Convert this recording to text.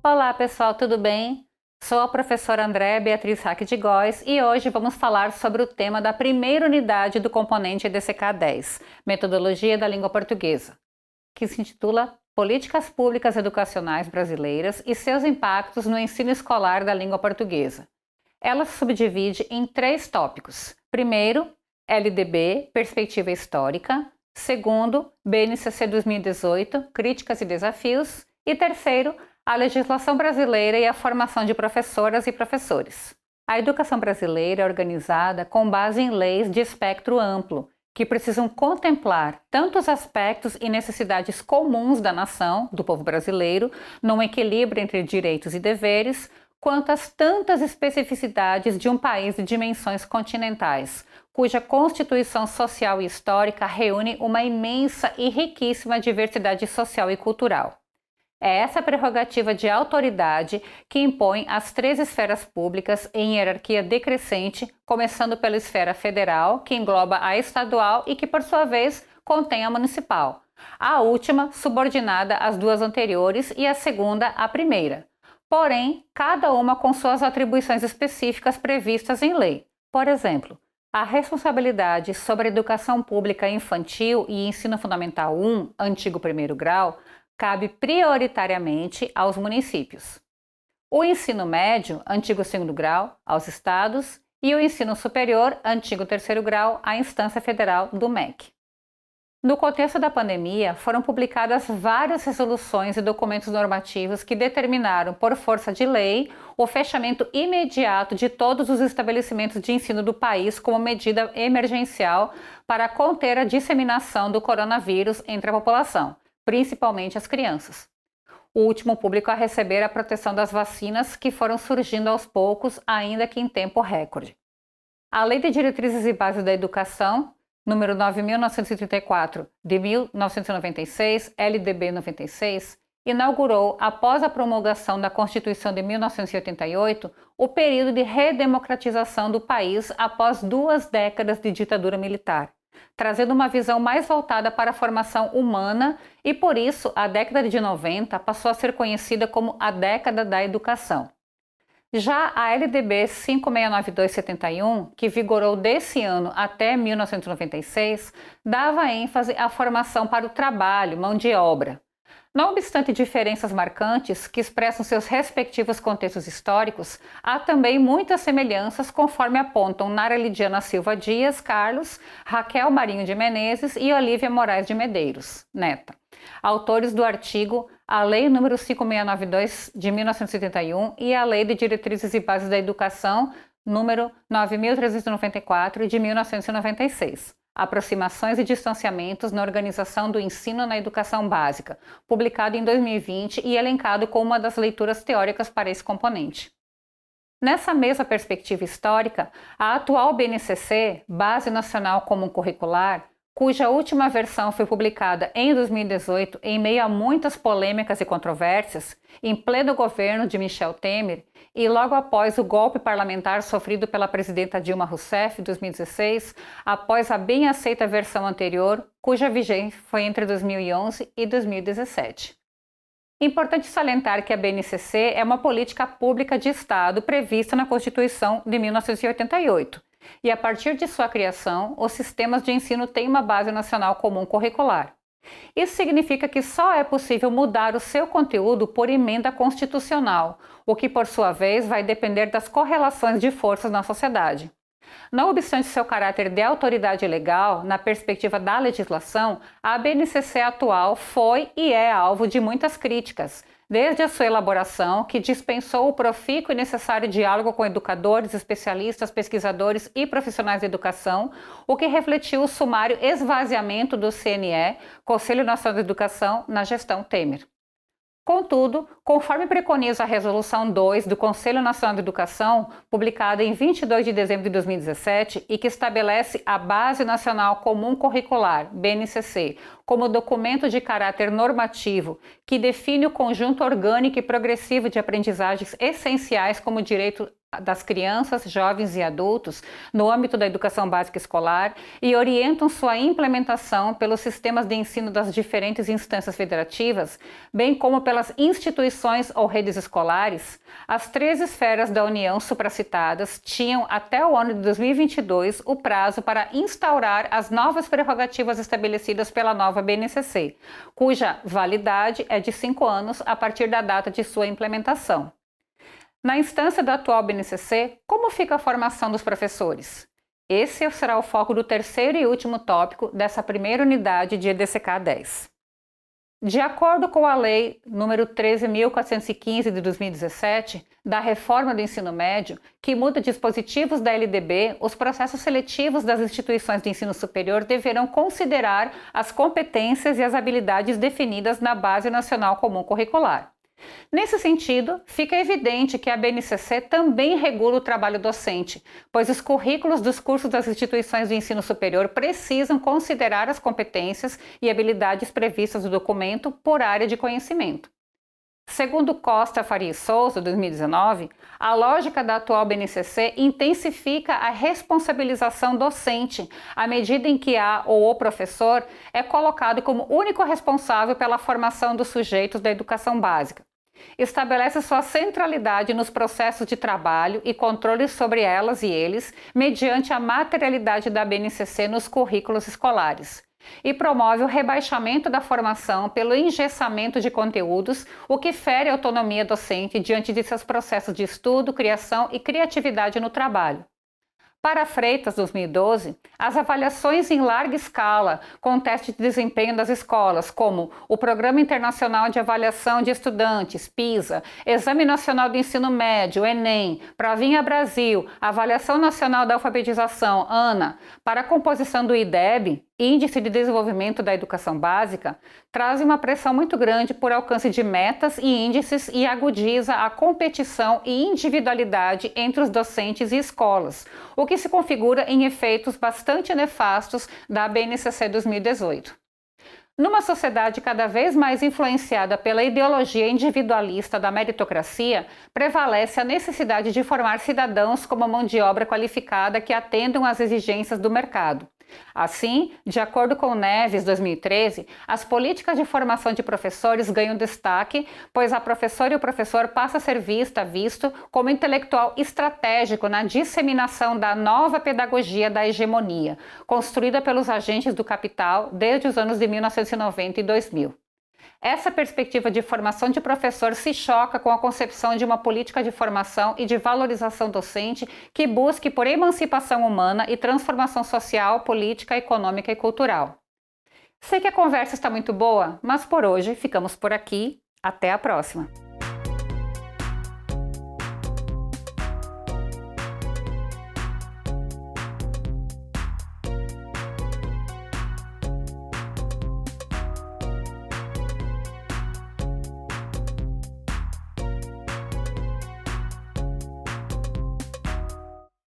Olá pessoal, tudo bem? Sou a professora Andréa Beatriz Rack de Góes e hoje vamos falar sobre o tema da primeira unidade do componente EDCK 10, Metodologia da Língua Portuguesa, que se intitula Políticas Públicas Educacionais Brasileiras e seus impactos no ensino escolar da língua portuguesa. Ela se subdivide em 3 tópicos. Primeiro, LDB, Perspectiva Histórica. Segundo, BNCC 2018, Críticas e Desafios. E terceiro, a legislação brasileira e a formação de professoras e professores. A educação brasileira é organizada com base em leis de espectro amplo, que precisam contemplar tanto os aspectos e necessidades comuns da nação, do povo brasileiro, num equilíbrio entre direitos e deveres, quanto as tantas especificidades de um país de dimensões continentais, cuja constituição social e histórica reúne uma imensa e riquíssima diversidade social e cultural. É essa prerrogativa de autoridade que impõe as 3 esferas públicas em hierarquia decrescente, começando pela esfera federal, que engloba a estadual e que, por sua vez, contém a municipal. A última subordinada às 2 anteriores e a segunda à primeira. Porém, cada uma com suas atribuições específicas previstas em lei. Por exemplo, a responsabilidade sobre a educação pública infantil e ensino fundamental 1, antigo primeiro grau, cabe prioritariamente aos municípios. O ensino médio, antigo segundo grau, aos estados, e o ensino superior, antigo terceiro grau, à instância federal do MEC. No contexto da pandemia, foram publicadas várias resoluções e documentos normativos que determinaram, por força de lei, o fechamento imediato de todos os estabelecimentos de ensino do país como medida emergencial para conter a disseminação do coronavírus entre a população, principalmente as crianças. O último público a receber a proteção das vacinas que foram surgindo aos poucos, ainda que em tempo recorde. A Lei de Diretrizes e Bases da Educação, número 9.934, de 1996, LDB 96, inaugurou, após a promulgação da Constituição de 1988, o período de redemocratização do país após 2 décadas de ditadura militar, trazendo uma visão mais voltada para a formação humana e, por isso, a década de 90 passou a ser conhecida como a década da educação. Já a LDB 5692/71, que vigorou desse ano até 1996, dava ênfase à formação para o trabalho, mão de obra. Não obstante diferenças marcantes que expressam seus respectivos contextos históricos, há também muitas semelhanças conforme apontam Nara Lidiana Silva Dias Carlos, Raquel Marinho de Menezes e Olívia Moraes de Medeiros, neta, autores do artigo A Lei nº 5692 de 1971 e a Lei de Diretrizes e Bases da Educação número 9.394 de 1996. Aproximações e distanciamentos na organização do ensino na educação básica, publicado em 2020 e elencado como uma das leituras teóricas para esse componente. Nessa mesma perspectiva histórica, a atual BNCC, Base Nacional Comum Curricular, cuja última versão foi publicada em 2018 em meio a muitas polêmicas e controvérsias, em pleno governo de Michel Temer e logo após o golpe parlamentar sofrido pela presidenta Dilma Rousseff em 2016, após a bem aceita versão anterior, cuja vigência foi entre 2011 e 2017. Importante salientar que a BNCC é uma política pública de Estado prevista na Constituição de 1988, e a partir de sua criação, os sistemas de ensino têm uma base nacional comum curricular. Isso significa que só é possível mudar o seu conteúdo por emenda constitucional, o que, por sua vez, vai depender das correlações de forças na sociedade. Não obstante seu caráter de autoridade legal, na perspectiva da legislação, a BNCC atual foi e é alvo de muitas críticas, desde a sua elaboração, que dispensou o profícuo e necessário diálogo com educadores, especialistas, pesquisadores e profissionais de educação, o que refletiu o sumário esvaziamento do CNE, Conselho Nacional de Educação, na gestão Temer. Contudo, conforme preconiza a Resolução 2 do Conselho Nacional de Educação, publicada em 22 de dezembro de 2017 e que estabelece a Base Nacional Comum Curricular, BNCC, como documento de caráter normativo que define o conjunto orgânico e progressivo de aprendizagens essenciais como direito das crianças, jovens e adultos no âmbito da educação básica escolar e orientam sua implementação pelos sistemas de ensino das diferentes instâncias federativas, bem como pelas instituições ou redes escolares, as 3 esferas da União supracitadas tinham até o ano de 2022 o prazo para instaurar as novas prerrogativas estabelecidas pela nova BNCC, cuja validade é de 5 anos a partir da data de sua implementação. Na instância da atual BNCC, como fica a formação dos professores? Esse será o foco do terceiro e último tópico dessa primeira unidade de EDCK 10. De acordo com a Lei nº 13.415 de 2017, da reforma do ensino médio, que muda dispositivos da LDB, os processos seletivos das instituições de ensino superior deverão considerar as competências e as habilidades definidas na Base Nacional Comum Curricular. Nesse sentido, fica evidente que a BNCC também regula o trabalho docente, pois os currículos dos cursos das instituições de ensino superior precisam considerar as competências e habilidades previstas no documento por área de conhecimento. Segundo Costa Faria e Souza, 2019, a lógica da atual BNCC intensifica a responsabilização docente à medida em que a ou o professor é colocado como único responsável pela formação dos sujeitos da educação básica. Estabelece sua centralidade nos processos de trabalho e controle sobre elas e eles, mediante a materialidade da BNCC nos currículos escolares. E promove o rebaixamento da formação pelo engessamento de conteúdos, o que fere a autonomia docente diante de seus processos de estudo, criação e criatividade no trabalho. Para Freitas, 2012, as avaliações em larga escala com teste de desempenho das escolas, como o Programa Internacional de Avaliação de Estudantes, PISA, Exame Nacional do Ensino Médio, ENEM, Provinha Brasil, Avaliação Nacional da Alfabetização, ANA, para a composição do IDEB, Índice de Desenvolvimento da Educação Básica, traz uma pressão muito grande por alcance de metas e índices e agudiza a competição e individualidade entre os docentes e escolas, o que se configura em efeitos bastante nefastos da BNCC 2018. Numa sociedade cada vez mais influenciada pela ideologia individualista da meritocracia, prevalece a necessidade de formar cidadãos como mão de obra qualificada que atendam às exigências do mercado. Assim, de acordo com Neves, 2013, as políticas de formação de professores ganham destaque, pois a professora e o professor passam a ser visto como intelectual estratégico na disseminação da nova pedagogia da hegemonia, construída pelos agentes do capital desde os anos de 1990 e 2000. Essa perspectiva de formação de professor se choca com a concepção de uma política de formação e de valorização docente que busque por emancipação humana e transformação social, política, econômica e cultural. Sei que a conversa está muito boa, mas por hoje ficamos por aqui. Até a próxima!